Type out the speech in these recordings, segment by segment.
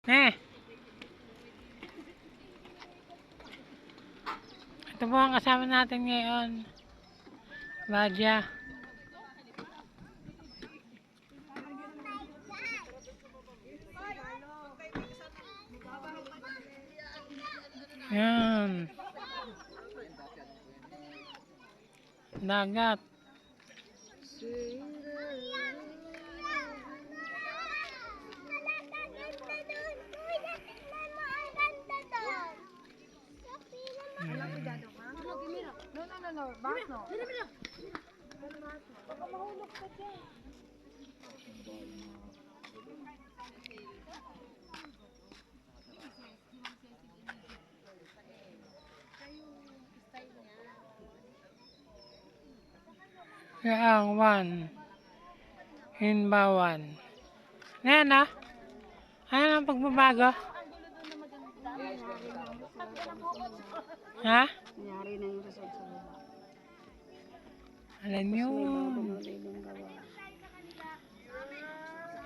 Eh, ito po ang kasama natin ngayon. Badya. Yan. Dagat. No. Baso. Baka mahulog ka dyan. Kaangwan. Hinbawan. Ayan ah. Ayan ang pagbabago. Ha? Nangyari na yung result sa baba. Alam nyo. May bago na ulit yung gawa.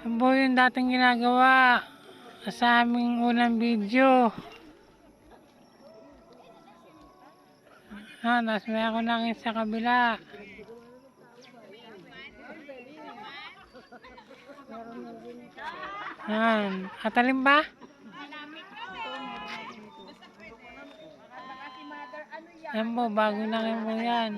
Yan po yung dating ginagawa sa aming unang video. Tapos may ako nangin sa kabila. Yan. Atalim ba? Yan po, bago nangin po yan.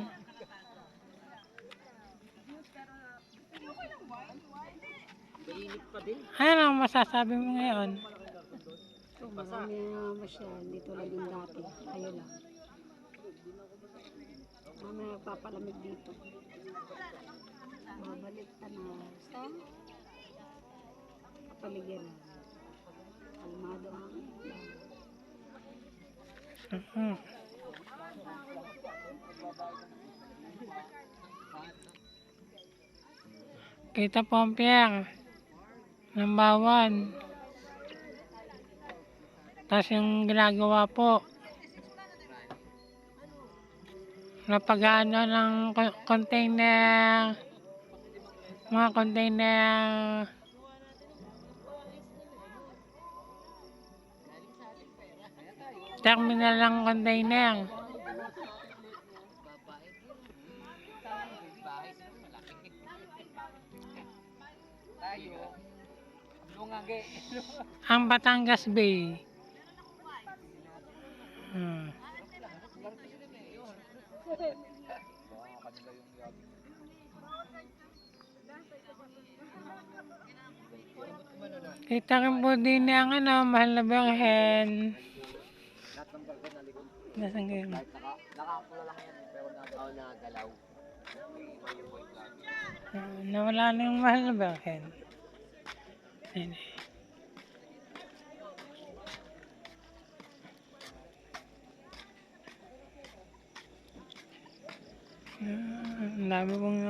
Ano ang masasabi mo ngayon? So, marami nga masyal. Dito lang yung dati. Ayun lang. Marami nagpapalamig dito. Babalik ka na sa kapaligiran. Kalmado ang Kita po ang pier ng bawan. Tapos yung ginagawa po na pag-ano ng container, mga container, terminal ng container. Ang Batangas Bay. Kita rin po din ang mahal na Birhen. Nasaan kayo? Nakapula lang yan, pero nagalaw. Nawala na yung mahal na Birhen. Ayun. Ang dami pong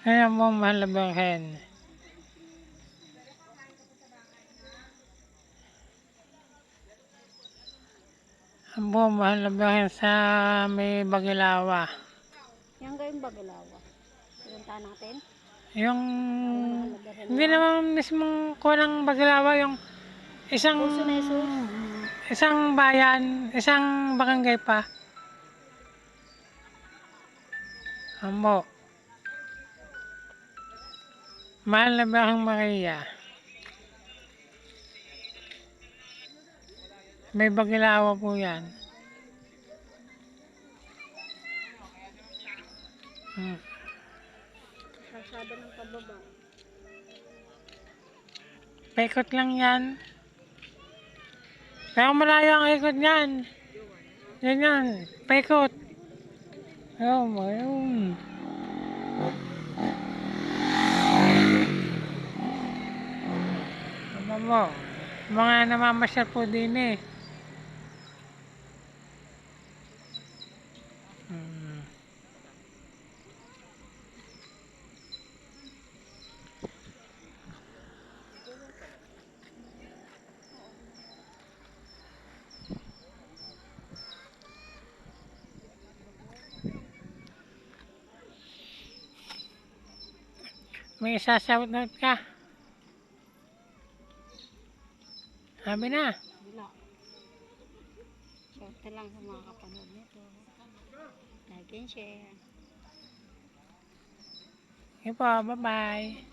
ayan po, mahal na Birhen. Ang po, mahal na Birhen sa may Bagilawa. yan gayong Bagilawa. Pinunta natin. Yung hindi naman mismong kulang Bagilawa, yung isang isang bayan, isang barangay pa. Ambo. Mahal na Birhen Maria. May Bagilawa po yan. Kalsada ng pababa. Paikot lang yan. Pero malayo ang ikot niyan. Yan yan. Paikot. Oh, mayroon. Ano mo? Mga namamasyal po din eh. May isa-shoutout ka. Sabi na. Wala. Shout na lang sa mga kapanood nito. Like and share. Okay po, bye-bye.